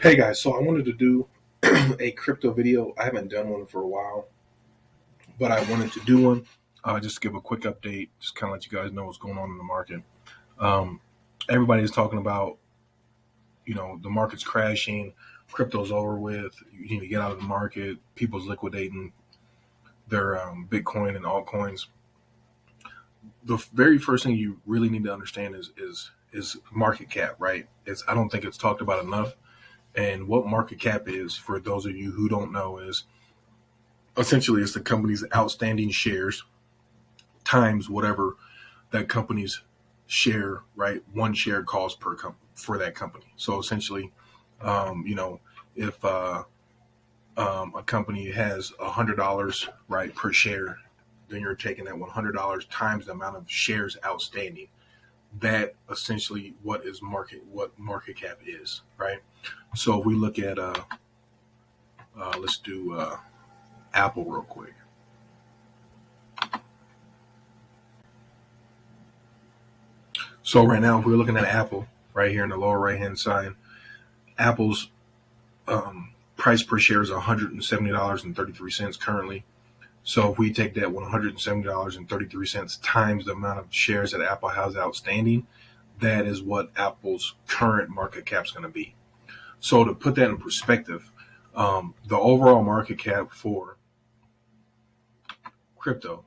Hey guys, so I wanted to do a crypto video. I haven't done one for a while, but I wanted to do one. Just to give a quick update, just kind of let you guys know what's going on in the market. Um, Everybody's talking about, the market's crashing, crypto's over with. You need to get out of the market. People's liquidating their Bitcoin and altcoins. The very first thing you really need to understand is market cap, right? I don't think it's talked about enough. And what market cap is, for those of you who don't know, is essentially it's the company's outstanding shares times whatever that company's share, right? One share cost for that company. So essentially, you know, if a company has $100, right, per share, then you're taking that $100 times the amount of shares outstanding. That essentially what market cap is, right? So if we look at let's do Apple real quick. So right now, if we're looking at Apple right here in the lower right hand side, Apple's price per share is $170.33 currently. So if we take that $170.33 times the amount of shares that Apple has outstanding, that is what Apple's current market cap is going to be. So to put that in perspective, the overall market cap for crypto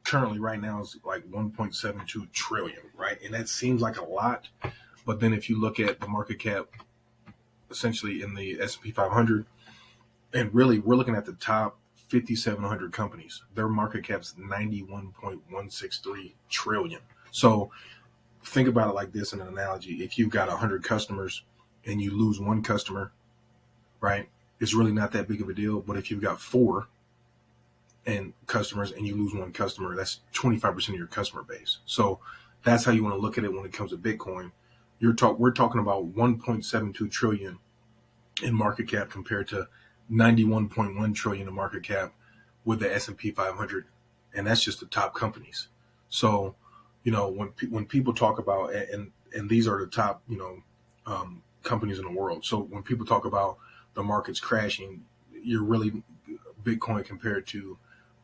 currently right now is like 1.72 trillion, right? And that seems like a lot, but then if you look at the market cap essentially in the S&P 500, and really we're looking at the top 5,700 companies. Their market cap's 91.163 trillion. So think about it like this in an analogy: if you've got 100 customers and you lose one customer, right, it's really not that big of a deal. But if you've got four and customers and you lose one customer, that's 25% of your customer base. So that's how you want to look at it when it comes to Bitcoin. We're talking about 1.72 trillion in market cap compared to 91.1 trillion in market cap with the S&P 500, and that's just the top companies. So, when people talk about, and these are the top companies in the world. So when people talk about the markets crashing, you're really Bitcoin compared to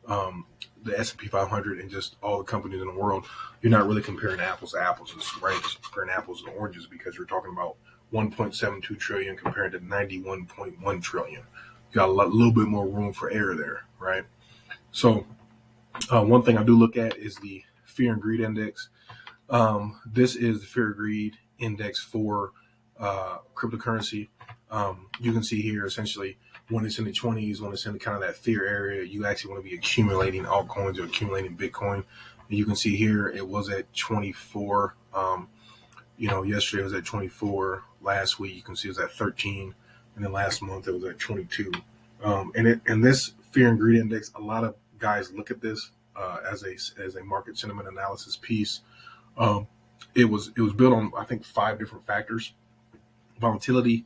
the S&P 500 and just all the companies in the world. You're not really comparing apples to apples, right? Just comparing apples to oranges, because you're talking about 1.72 trillion compared to 91.1 trillion. You got a little bit more room for error there, right? So one thing I do look at is the fear and greed index. This is the fear and greed index for cryptocurrency. You can see here essentially when it's in the 20s, when it's in kind of that fear area, you actually want to be accumulating altcoins or accumulating Bitcoin. And you can see here it was at 24. Yesterday it was at 24. Last week you can see it was at 13, and then last month it was at 22. And this fear and greed index, a lot of guys look at this as a market sentiment analysis piece. Um, it was built on, I think, 5 different factors: volatility,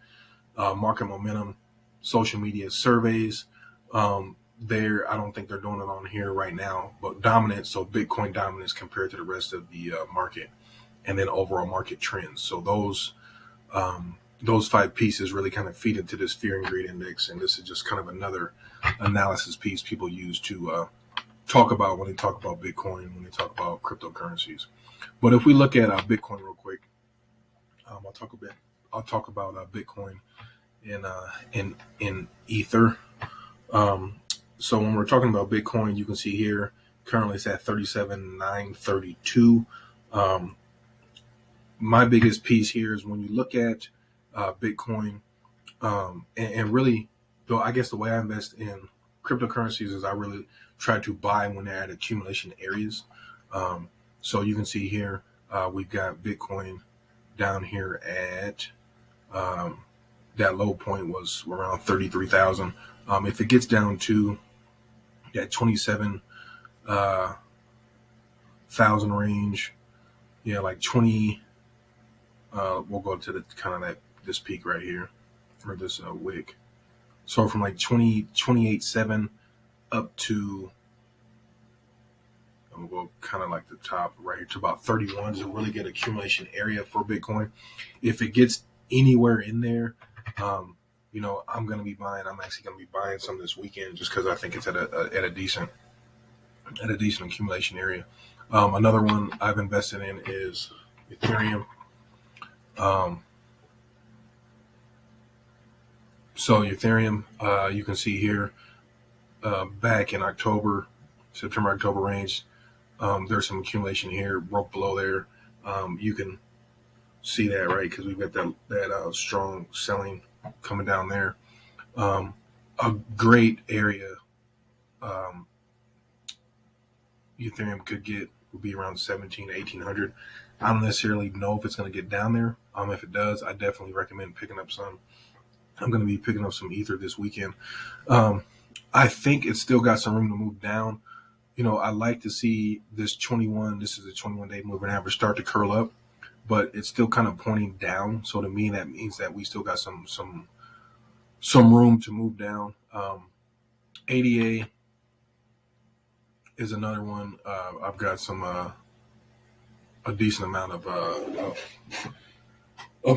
market momentum, social media surveys. I don't think they're doing it on here right now, but dominance, so Bitcoin dominance compared to the rest of the market, and then overall market trends. So those 5 pieces really kind of feed into this fear and greed index, and this is just kind of another analysis piece people use to talk about when they talk about Bitcoin, when they talk about cryptocurrencies. But if we look at Bitcoin real quick, I'll talk a bit. I'll talk about Bitcoin in Ether. Um, so when we're talking about Bitcoin, you can see here currently it's at 37,932. Um, my biggest piece here is when you look at Bitcoin, and really, though, I guess the way I invest in cryptocurrencies is I really try to buy when they're at accumulation areas. Um, so you can see here we've got Bitcoin down here at um, that low point was around 33,000. If it gets down to that 27,000 range, yeah, like 20, we'll go to the kind of this peak right here, or this wick. So from like 28.7 up to, we'll go kind of like the top right here to about 31 is a really good accumulation area for Bitcoin. If it gets anywhere in there, I'm going to be buying. I'm actually going to be buying some this weekend just because I think it's at a decent accumulation area. Another one I've invested in is Ethereum. Um, so Ethereum, you can see here, back in September, October range, there's some accumulation here, broke below there. You can see that, right? Because we've got that strong selling coming down there. Um, a great area um, Ethereum could get would be around 17 to 1800. I don't necessarily know if it's going to get down there. If it does, I definitely recommend picking up some. I'm going to be picking up some Ether this weekend. Um, I think it's still got some room to move down. I like to see this 21. This is a 21-day moving average start to curl up, but it's still kind of pointing down. So to me, that means that we still got some room to move down. ADA is another one. I've got a decent amount of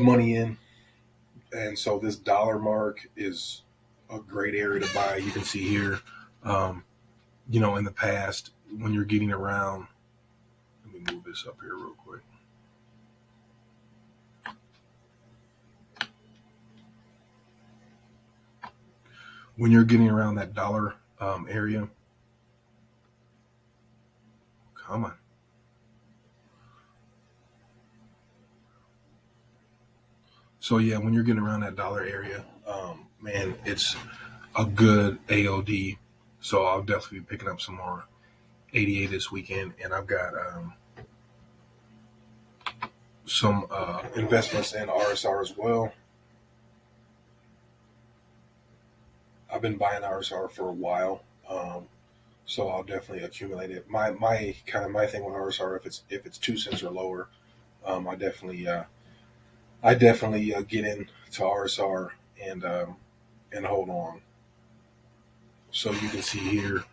money in, and so this dollar mark is a great area to buy. You can see here, in the past when you're getting around. Let me move this up here real quick. When you're getting around that dollar area, come on. So yeah, when you're getting around that dollar area, man, it's a good AOD. So I'll definitely be picking up some more ADA this weekend, and I've got some investments in RSR as well. I've been buying RSR for a while, so I'll definitely accumulate it. My thing with RSR, if it's 2 cents or lower, I definitely get into RSR and hold on. So you can see here,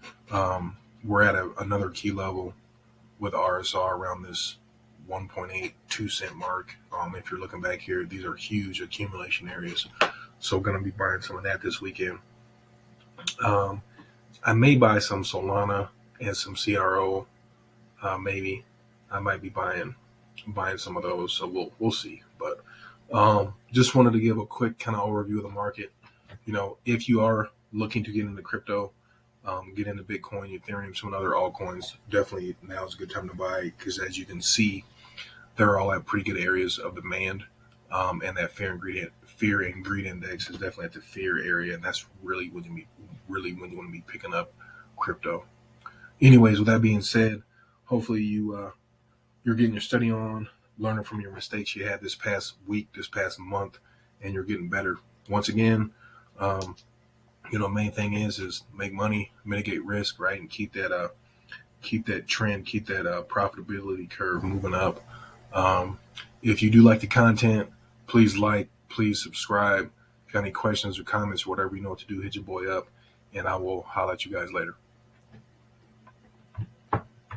we're at another key level with RSR around this 1.82 cent mark. If you're looking back here, these are huge accumulation areas. So going to be buying some of that this weekend. I may buy some Solana and some CRO. Maybe I might be buying some of those. So we'll see. But just wanted to give a quick kind of overview of the market. If you are looking to get into crypto, get into Bitcoin, Ethereum, some other altcoins, definitely now is a good time to buy because as you can see, they're all at pretty good areas of demand. And that fear and greed index is definitely at the fear area, and that's really when you want to be picking up crypto. Anyways, with that being said, hopefully you're getting your study on, learning from your mistakes you had this past week, this past month, and you're getting better. Once again, main thing is make money, mitigate risk, right, and keep that trend, keep that profitability curve moving up. If you do like the content, please subscribe. If you got any questions or comments or whatever, you know what to do, hit your boy up, and I will holler at you guys later.